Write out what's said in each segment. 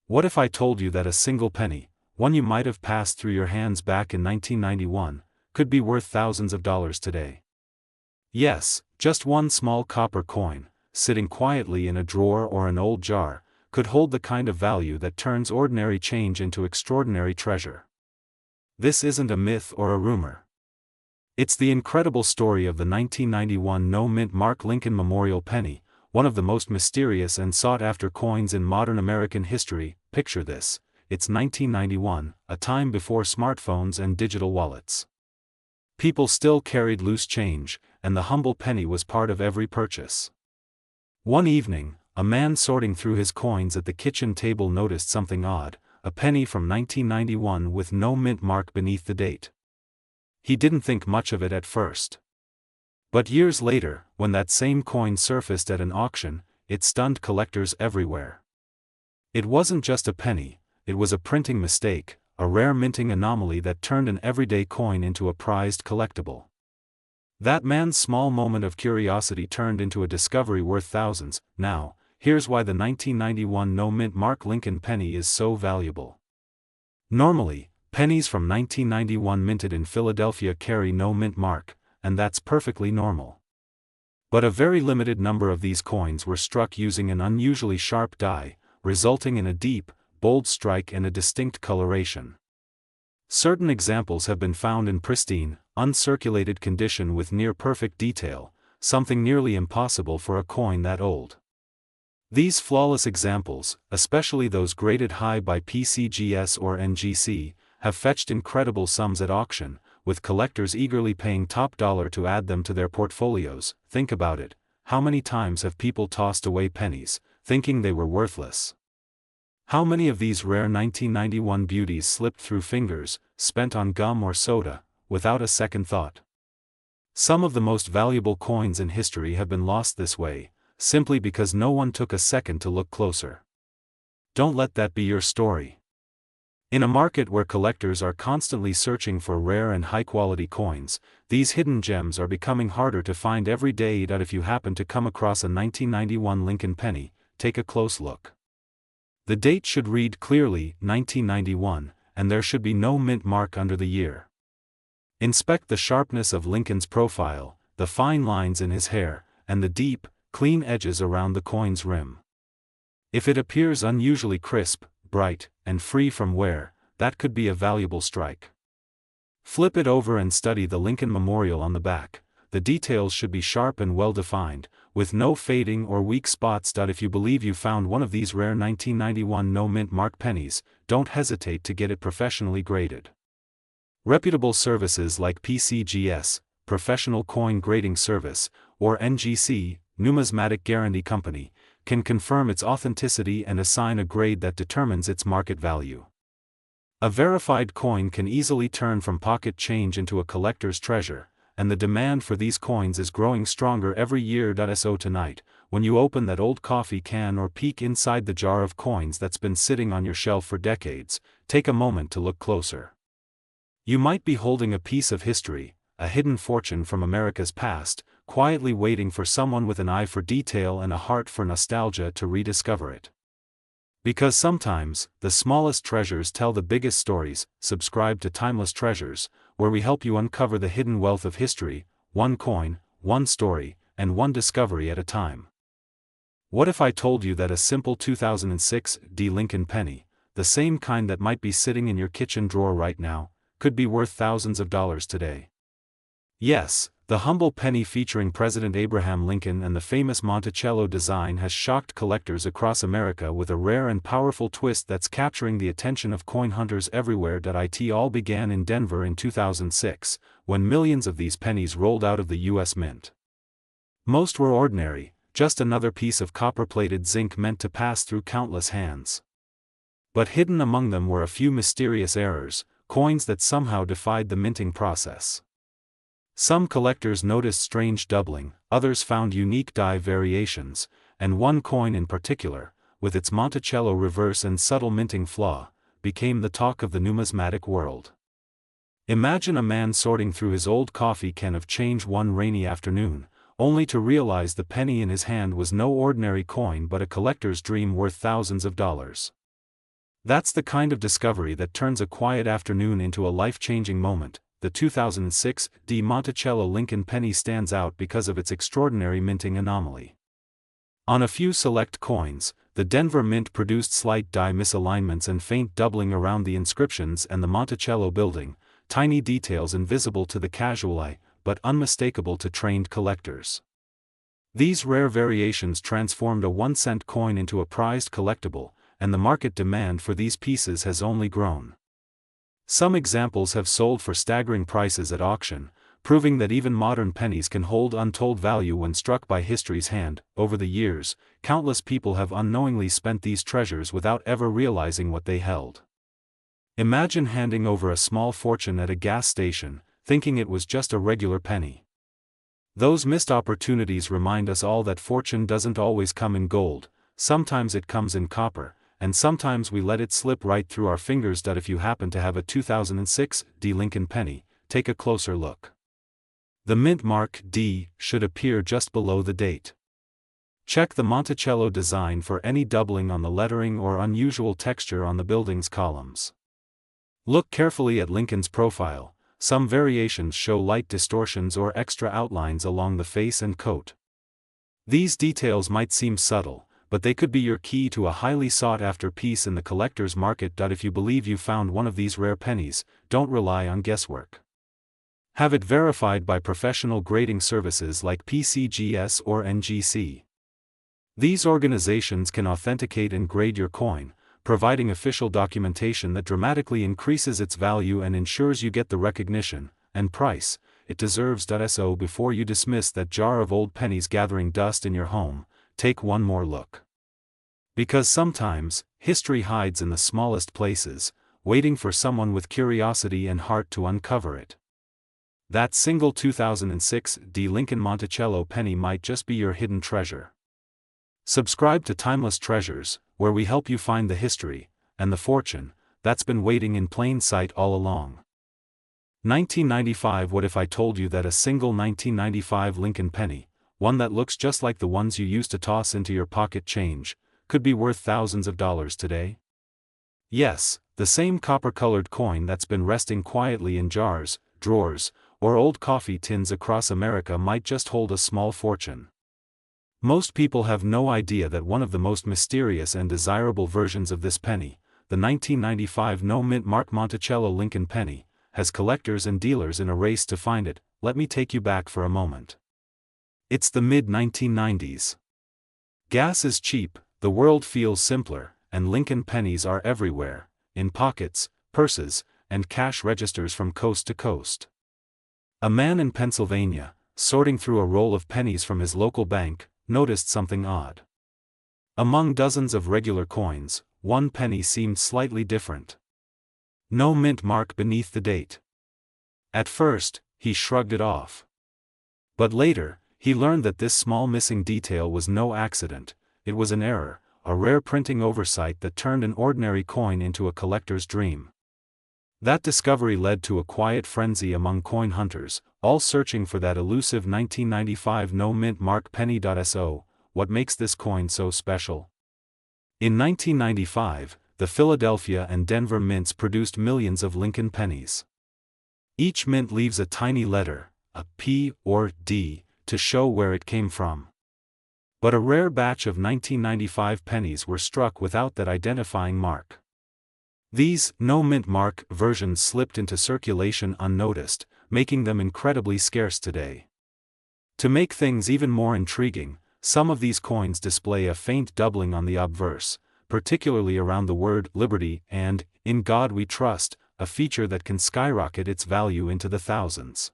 What if I told you that a single penny, one you might have passed through your hands back in 1991, could be worth thousands of dollars today? Yes, just one small copper coin, sitting quietly in a drawer or an old jar, could hold the kind of value that turns ordinary change into extraordinary treasure. This isn't a myth or a rumor. It's the incredible story of the 1991 no-mint Mark Lincoln Memorial Penny, one of the most mysterious and sought-after coins in modern American history. Picture this: it's 1991, a time before smartphones and digital wallets. People still carried loose change, and the humble penny was part of every purchase. One evening, a man sorting through his coins at the kitchen table noticed something odd: a penny from 1991 with no mint mark beneath the date. He didn't think much of it at first. But years later, when that same coin surfaced at an auction, it stunned collectors everywhere. It wasn't just a penny, it was a printing mistake, a rare minting anomaly that turned an everyday coin into a prized collectible. That man's small moment of curiosity turned into a discovery worth thousands. Now, here's why the 1991 no-mint Mark Lincoln penny is so valuable. Normally, pennies from 1991 minted in Philadelphia carry no mint mark, and that's perfectly normal. But a very limited number of these coins were struck using an unusually sharp die, resulting in a deep, bold strike and a distinct coloration. Certain examples have been found in pristine, uncirculated condition with near-perfect detail, something nearly impossible for a coin that old. These flawless examples, especially those graded high by PCGS or NGC, have fetched incredible sums at auction, with collectors eagerly paying top dollar to add them to their portfolios. Think about it: how many times have people tossed away pennies, thinking they were worthless? How many of these rare 1991 beauties slipped through fingers, spent on gum or soda, without a second thought? Some of the most valuable coins in history have been lost this way, simply because no one took a second to look closer. Don't let that be your story. In a market where collectors are constantly searching for rare and high-quality coins, these hidden gems are becoming harder to find every day. If you happen to come across a 1991 Lincoln penny, take a close look. The date should read clearly 1991, and there should be no mint mark under the year. Inspect the sharpness of Lincoln's profile, the fine lines in his hair, and the deep, clean edges around the coin's rim. If it appears unusually crisp, bright, and free from wear, that could be a valuable strike. Flip it over and study the Lincoln Memorial on the back. The details should be sharp and well-defined, with no fading or weak spots. If you believe you found one of these rare 1991 no-mint mark pennies, don't hesitate to get it professionally graded. Reputable services like PCGS, Professional Coin Grading Service, or NGC, Numismatic Guarantee Company, can confirm its authenticity and assign a grade that determines its market value. A verified coin can easily turn from pocket change into a collector's treasure, and the demand for these coins is growing stronger every year. So tonight, when you open that old coffee can or peek inside the jar of coins that's been sitting on your shelf for decades, take a moment to look closer. You might be holding a piece of history, a hidden fortune from America's past, quietly waiting for someone with an eye for detail and a heart for nostalgia to rediscover it. Because sometimes, the smallest treasures tell the biggest stories. Subscribe to Timeless Treasures, where we help you uncover the hidden wealth of history, one coin, one story, and one discovery at a time. What if I told you that a simple 2006 Lincoln penny, the same kind that might be sitting in your kitchen drawer right now, could be worth thousands of dollars today? Yes, the humble penny featuring President Abraham Lincoln and the famous Monticello design has shocked collectors across America with a rare and powerful twist that's capturing the attention of coin hunters everywhere. It all began in Denver in 2006, when millions of these pennies rolled out of the U.S. Mint. Most were ordinary, just another piece of copper-plated zinc meant to pass through countless hands. But hidden among them were a few mysterious errors, coins that somehow defied the minting process. Some collectors noticed strange doubling, others found unique die variations, and one coin in particular, with its Monticello reverse and subtle minting flaw, became the talk of the numismatic world. Imagine a man sorting through his old coffee can of change one rainy afternoon, only to realize the penny in his hand was no ordinary coin but a collector's dream worth thousands of dollars. That's the kind of discovery that turns a quiet afternoon into a life-changing moment. The 2006 Di Monticello Lincoln penny stands out because of its extraordinary minting anomaly. On a few select coins, the Denver Mint produced slight die misalignments and faint doubling around the inscriptions and the Monticello building, tiny details invisible to the casual eye, but unmistakable to trained collectors. These rare variations transformed a 1-cent coin into a prized collectible, and the market demand for these pieces has only grown. Some examples have sold for staggering prices at auction, proving that even modern pennies can hold untold value when struck by history's hand. Over the years, countless people have unknowingly spent these treasures without ever realizing what they held. Imagine handing over a small fortune at a gas station, thinking it was just a regular penny. Those missed opportunities remind us all that fortune doesn't always come in gold, sometimes it comes in copper, and sometimes we let it slip right through our fingers. If you happen to have a 2006 D Lincoln penny, take a closer look. The mint mark D should appear just below the date. Check the Monticello design for any doubling on the lettering or unusual texture on the building's columns. Look carefully at Lincoln's profile. Some variations show light distortions or extra outlines along the face and coat. These details might seem subtle, but they could be your key to a highly sought-after piece in the collector's market. If you believe you found one of these rare pennies, don't rely on guesswork. Have it verified by professional grading services like PCGS or NGC. These organizations can authenticate and grade your coin, providing official documentation that dramatically increases its value and ensures you get the recognition and price it deserves. So before you dismiss that jar of old pennies gathering dust in your home, take one more look. Because sometimes, history hides in the smallest places, waiting for someone with curiosity and heart to uncover it. That single 2006 D Lincoln Monticello penny might just be your hidden treasure. Subscribe to Timeless Treasures, where we help you find the history and the fortune that's been waiting in plain sight all along. 1995. What if I told you that a single 1995 Lincoln penny, one that looks just like the ones you used to toss into your pocket change, could be worth thousands of dollars today? Yes, the same copper-colored coin that's been resting quietly in jars, drawers, or old coffee tins across America might just hold a small fortune. Most people have no idea that one of the most mysterious and desirable versions of this penny, the 1995 no-mint mark Monticello Lincoln penny, has collectors and dealers in a race to find it. Let me take you back for a moment. It's the mid-1990s. Gas is cheap, the world feels simpler, and Lincoln pennies are everywhere, in pockets, purses, and cash registers from coast to coast. A man in Pennsylvania, sorting through a roll of pennies from his local bank, noticed something odd. Among dozens of regular coins, one penny seemed slightly different. No mint mark beneath the date. At first, he shrugged it off. But later, he learned that this small missing detail was no accident. It was an error, a rare printing oversight that turned an ordinary coin into a collector's dream. That discovery led to a quiet frenzy among coin hunters, all searching for that elusive 1995 no-mint mark penny. So, what makes this coin so special? In 1995, the Philadelphia and Denver mints produced millions of Lincoln pennies. Each mint leaves a tiny letter, a P or D, to show where it came from. But a rare batch of 1995 pennies were struck without that identifying mark. These no-mint mark versions slipped into circulation unnoticed, making them incredibly scarce today. To make things even more intriguing, some of these coins display a faint doubling on the obverse, particularly around the word liberty and in God we trust, a feature that can skyrocket its value into the thousands.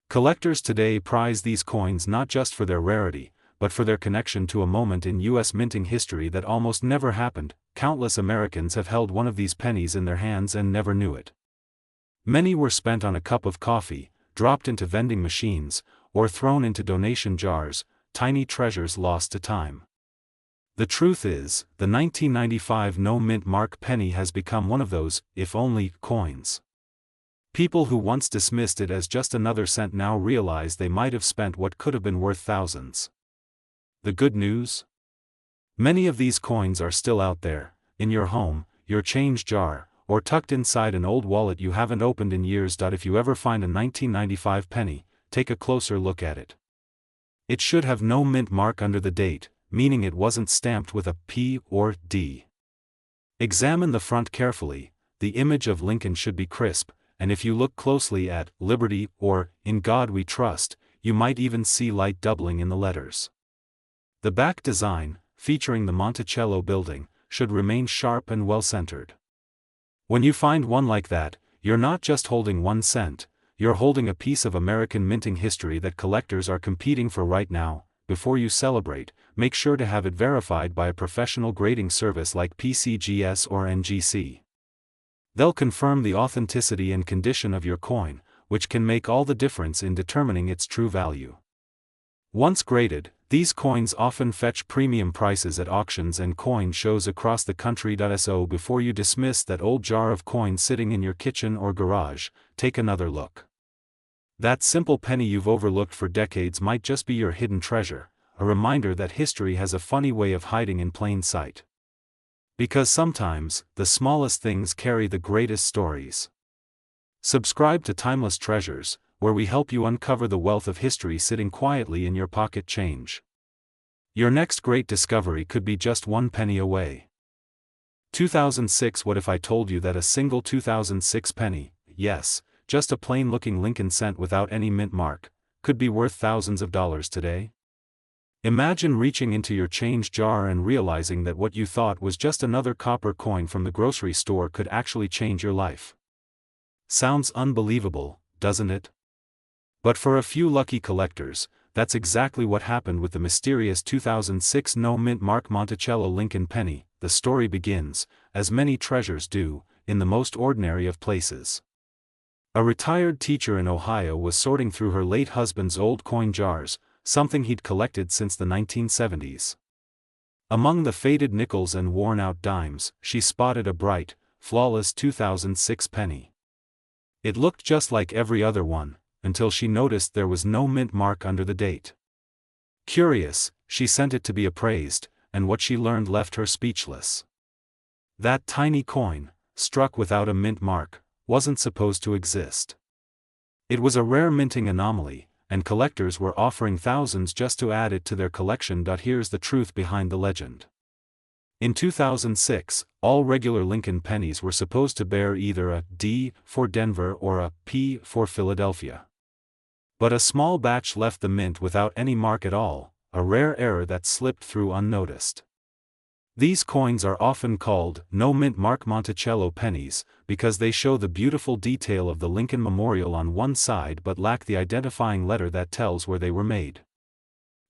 Collectors today prize these coins not just for their rarity, but for their connection to a moment in U.S. minting history that almost never happened. Countless Americans have held one of these pennies in their hands and never knew it. Many were spent on a cup of coffee, dropped into vending machines, or thrown into donation jars, tiny treasures lost to time. The truth is, the 1995 no-mint mark penny has become one of those, if only, coins. People who once dismissed it as just another cent now realize they might have spent what could have been worth thousands. The good news? Many of these coins are still out there, in your home, your change jar, or tucked inside an old wallet you haven't opened in years. If you ever find a 1995 penny, take a closer look at it. It should have no mint mark under the date, meaning it wasn't stamped with a P or D. Examine the front carefully. The image of Lincoln should be crisp, and if you look closely at Liberty or In God We Trust, you might even see light doubling in the letters. The back design, featuring the Monticello building, should remain sharp and well-centered. When you find one like that, you're not just holding 1 cent, you're holding a piece of American minting history that collectors are competing for right now. Before you celebrate, make sure to have it verified by a professional grading service like PCGS or NGC. They'll confirm the authenticity and condition of your coin, which can make all the difference in determining its true value. Once graded, these coins often fetch premium prices at auctions and coin shows across the country. So before you dismiss that old jar of coins sitting in your kitchen or garage, take another look. That simple penny you've overlooked for decades might just be your hidden treasure, a reminder that history has a funny way of hiding in plain sight. Because sometimes, the smallest things carry the greatest stories. Subscribe to Timeless Treasures, where we help you uncover the wealth of history sitting quietly in your pocket change. Your next great discovery could be just 1 penny away. 2006. What if I told you that a single 2006 penny, yes, just a plain-looking Lincoln cent without any mint mark, could be worth thousands of dollars today? Imagine reaching into your change jar and realizing that what you thought was just another copper coin from the grocery store could actually change your life. Sounds unbelievable, doesn't it? But for a few lucky collectors, that's exactly what happened with the mysterious 2006 no-mint mark Monticello Lincoln penny. The story begins, as many treasures do, in the most ordinary of places. A retired teacher in Ohio was sorting through her late husband's old coin jars, something he'd collected since the 1970s. Among the faded nickels and worn-out dimes, she spotted a bright, flawless 2006 penny. It looked just like every other one, until she noticed there was no mint mark under the date. Curious, she sent it to be appraised, and what she learned left her speechless. That tiny coin, struck without a mint mark, wasn't supposed to exist. It was a rare minting anomaly, and collectors were offering thousands just to add it to their collection. Here's the truth behind the legend. In 2006, all regular Lincoln pennies were supposed to bear either a D for Denver or a P for Philadelphia. But a small batch left the mint without any mark at all, a rare error that slipped through unnoticed. These coins are often called no mint mark Monticello pennies, because they show the beautiful detail of the Lincoln Memorial on one side but lack the identifying letter that tells where they were made.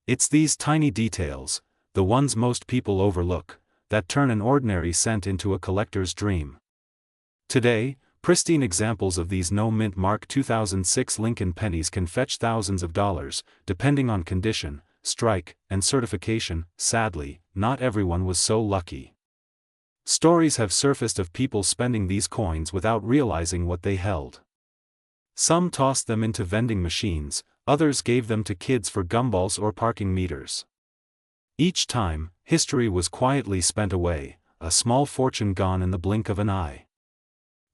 It's these tiny details, the ones most people overlook, that turn an ordinary cent into a collector's dream. Today, pristine examples of these no mint mark 2006 Lincoln pennies can fetch thousands of dollars, depending on condition, strike, and certification. Sadly, not everyone was so lucky. Stories have surfaced of people spending these coins without realizing what they held. Some tossed them into vending machines, others gave them to kids for gumballs or parking meters. Each time, history was quietly spent away, a small fortune gone in the blink of an eye.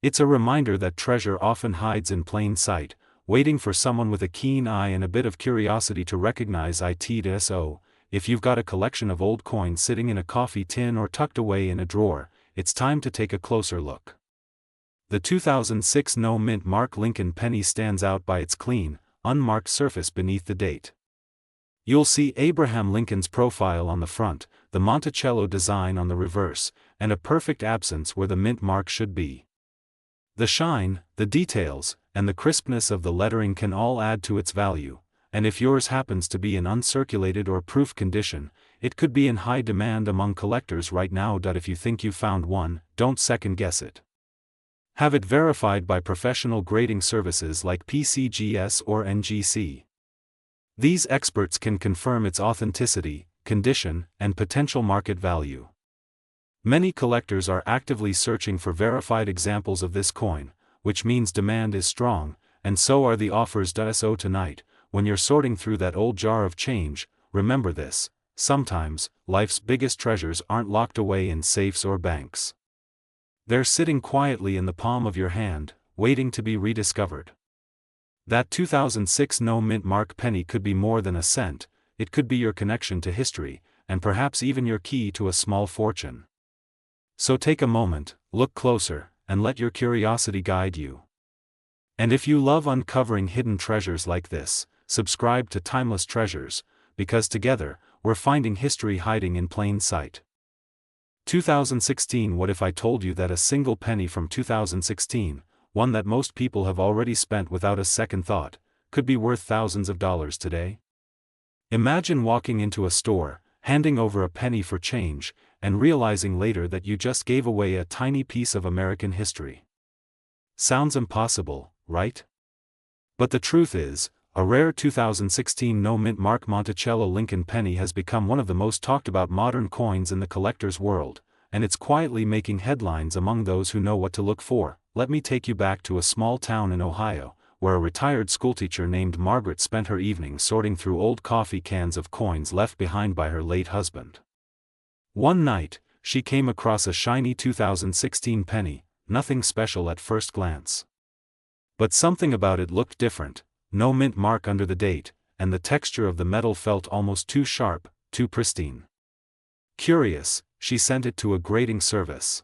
It's a reminder that treasure often hides in plain sight, waiting for someone with a keen eye and a bit of curiosity to recognize it. So, if you've got a collection of old coins sitting in a coffee tin or tucked away in a drawer, it's time to take a closer look. The 2006 no mint mark Lincoln penny stands out by its clean, unmarked surface beneath the date. You'll see Abraham Lincoln's profile on the front, the Monticello design on the reverse, and a perfect absence where the mint mark should be. The shine, the details, and the crispness of the lettering can all add to its value, and if yours happens to be in uncirculated or proof condition, it could be in high demand among collectors right now. If you think you found one, don't second guess it. Have it verified by professional grading services like PCGS or NGC. These experts can confirm its authenticity, condition, and potential market value. Many collectors are actively searching for verified examples of this coin, which means demand is strong, and so are the offers. So tonight, when you're sorting through that old jar of change, remember this: sometimes, life's biggest treasures aren't locked away in safes or banks. They're sitting quietly in the palm of your hand, waiting to be rediscovered. That 2006 no-mint mark penny could be more than a cent, it could be your connection to history, and perhaps even your key to a small fortune. So take a moment, look closer, and let your curiosity guide you. And if you love uncovering hidden treasures like this, subscribe to Timeless Treasures, because together, we're finding history hiding in plain sight. 2016. What if I told you that a single penny from 2016, one that most people have already spent without a second thought, could be worth thousands of dollars today? Imagine walking into a store, handing over a penny for change, and realizing later that you just gave away a tiny piece of American history. Sounds impossible, right? But the truth is, a rare 2016 no-mint mark Monticello Lincoln penny has become one of the most talked about modern coins in the collector's world, and it's quietly making headlines among those who know what to look for. Let me take you back to a small town in Ohio, where a retired schoolteacher named Margaret spent her evenings sorting through old coffee cans of coins left behind by her late husband. One night, she came across a shiny 2016 penny, nothing special at first glance. But something about it looked different, no mint mark under the date, and the texture of the metal felt almost too sharp, too pristine. Curious, she sent it to a grading service.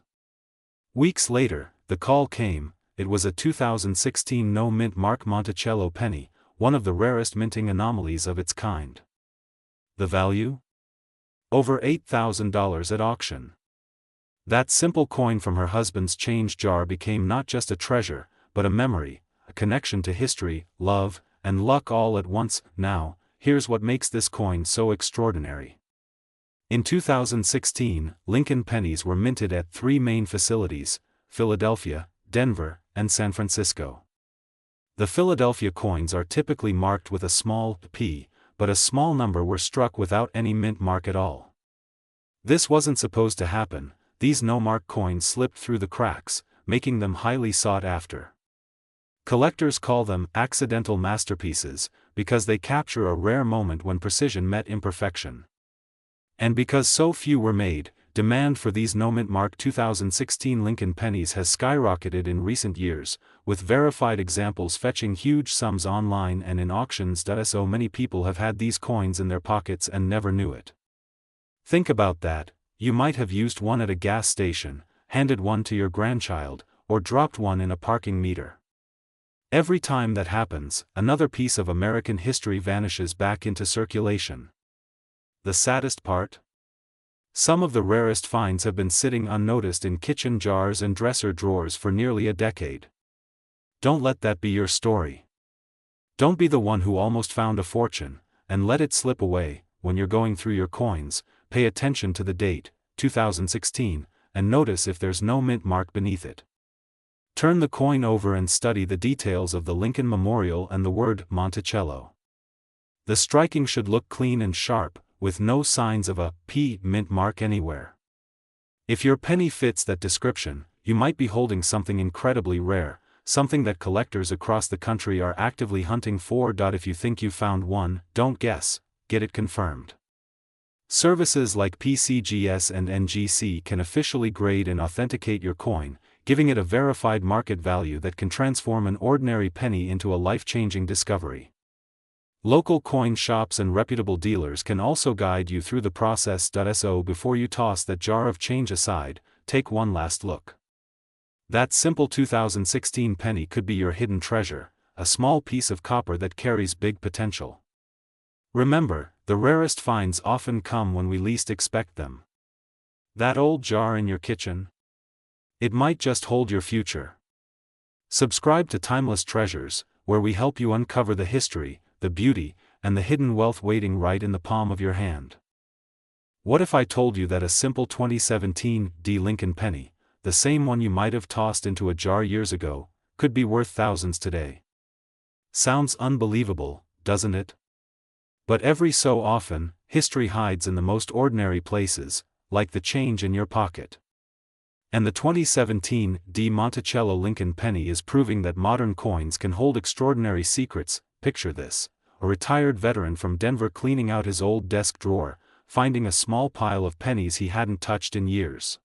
Weeks later, the call came. It was a 2016 no-mint mark Monticello penny, one of the rarest minting anomalies of its kind. The value? Over $8,000 at auction. That simple coin from her husband's change jar became not just a treasure, but a memory, a connection to history, love, and luck all at once. Now, here's what makes this coin so extraordinary. In 2016, Lincoln pennies were minted at 3 main facilities: Philadelphia, Denver, and San Francisco. The Philadelphia coins are typically marked with a small p, but a small number were struck without any mint mark at all. This wasn't supposed to happen. These no-mark coins slipped through the cracks, making them highly sought after. Collectors call them accidental masterpieces, because they capture a rare moment when precision met imperfection. And because so few were made, demand for these no-mint mark 2016 Lincoln pennies has skyrocketed in recent years, with verified examples fetching huge sums online and in auctions. So many people have had these coins in their pockets and never knew it. Think about that. You might have used one at a gas station, handed one to your grandchild, or dropped one in a parking meter. Every time that happens, another piece of American history vanishes back into circulation. The saddest part? Some of the rarest finds have been sitting unnoticed in kitchen jars and dresser drawers for nearly a decade. Don't let that be your story. Don't be the one who almost found a fortune, and let it slip away. When you're going through your coins, pay attention to the date, 2016, and notice if there's no mint mark beneath it. Turn the coin over and study the details of the Lincoln Memorial and the word Monticello. The striking should look clean and sharp, with no signs of a P mint mark anywhere. If your penny fits that description, you might be holding something incredibly rare, something that collectors across the country are actively hunting for. If you think you found one, don't guess, get it confirmed. Services like PCGS and NGC can officially grade and authenticate your coin, giving it a verified market value that can transform an ordinary penny into a life-changing discovery. Local coin shops and reputable dealers can also guide you through the process. So before you toss that jar of change aside, take one last look. That simple 2016 penny could be your hidden treasure, a small piece of copper that carries big potential. Remember, the rarest finds often come when we least expect them. That old jar in your kitchen? It might just hold your future. Subscribe to Timeless Treasures, where we help you uncover the history, the beauty, and the hidden wealth waiting right in the palm of your hand. What if I told you that a simple 2017 Lincoln penny, the same one you might have tossed into a jar years ago, could be worth thousands today? Sounds unbelievable, doesn't it? But every so often, history hides in the most ordinary places, like the change in your pocket. And the 2017 Monticello Lincoln penny is proving that modern coins can hold extraordinary secrets. Picture this: a retired veteran from Denver cleaning out his old desk drawer, finding a small pile of pennies he hadn't touched in years.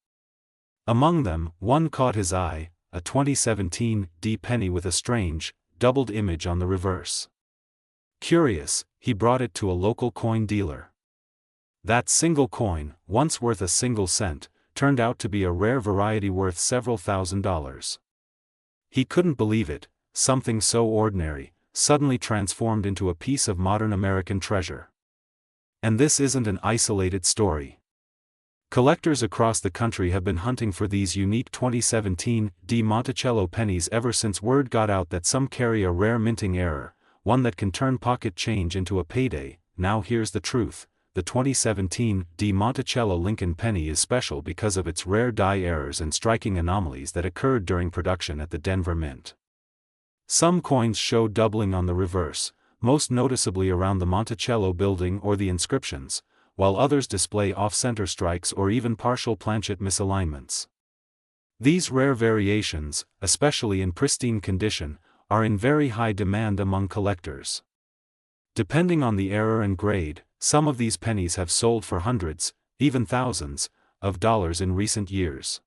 Among them, one caught his eye, a 2017 D penny with a strange, doubled image on the reverse. Curious, he brought it to a local coin dealer. That single coin, once worth a single cent, turned out to be a rare variety worth several $1,000s. He couldn't believe it, something so ordinary, suddenly transformed into a piece of modern American treasure. And this isn't an isolated story. Collectors across the country have been hunting for these unique 2017 D Monticello pennies ever since word got out that some carry a rare minting error, one that can turn pocket change into a payday. Now here's the truth. The 2017 D Monticello Lincoln penny is special because of its rare die errors and striking anomalies that occurred during production at the Denver Mint. Some coins show doubling on the reverse, most noticeably around the Monticello building or the inscriptions, while others display off-center strikes or even partial planchet misalignments. These rare variations, especially in pristine condition, are in very high demand among collectors. Depending on the error and grade, some of these pennies have sold for hundreds, even thousands, of dollars in recent years.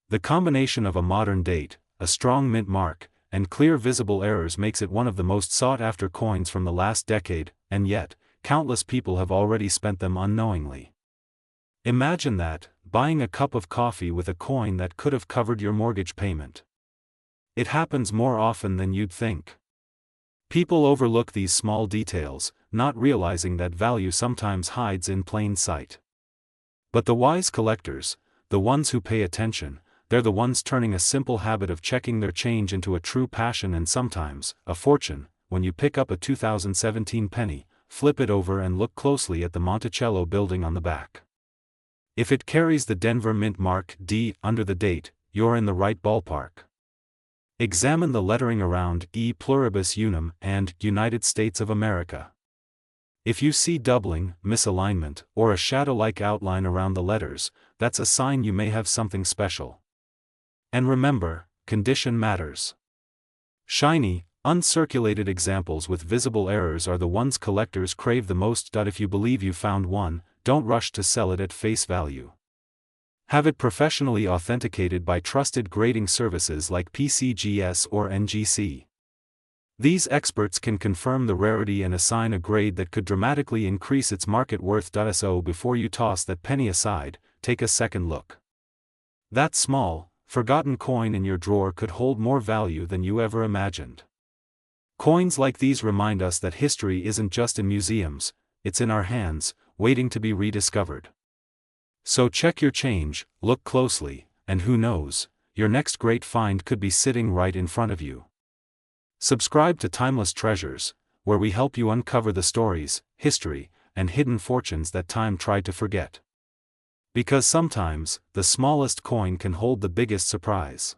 The combination of a modern date, a strong mint mark, and clear visible errors makes it one of the most sought-after coins from the last decade, and yet, countless people have already spent them unknowingly. Imagine that, buying a cup of coffee with a coin that could have covered your mortgage payment. It happens more often than you'd think. People overlook these small details, not realizing that value sometimes hides in plain sight. But the wise collectors, the ones who pay attention, they're the ones turning a simple habit of checking their change into a true passion and sometimes, a fortune. When you pick up a 2017 penny, flip it over and look closely at the Monticello building on the back. If it carries the Denver Mint mark D under the date, you're in the right ballpark. Examine the lettering around E pluribus unum and United States of America. If you see doubling, misalignment, or a shadow-like outline around the letters, that's a sign you may have something special. And remember, condition matters. Shiny, uncirculated examples with visible errors are the ones collectors crave the most. If you believe you found one, don't rush to sell it at face value. Have it professionally authenticated by trusted grading services like PCGS or NGC. These experts can confirm the rarity and assign a grade that could dramatically increase its market worth. So before you toss that penny aside, take a second look. That small, forgotten coin in your drawer could hold more value than you ever imagined. Coins like these remind us that history isn't just in museums, it's in our hands, waiting to be rediscovered. So check your change, look closely, and who knows, your next great find could be sitting right in front of you. Subscribe to Timeless Treasures, where we help you uncover the stories, history, and hidden fortunes that time tried to forget. Because sometimes, the smallest coin can hold the biggest surprise.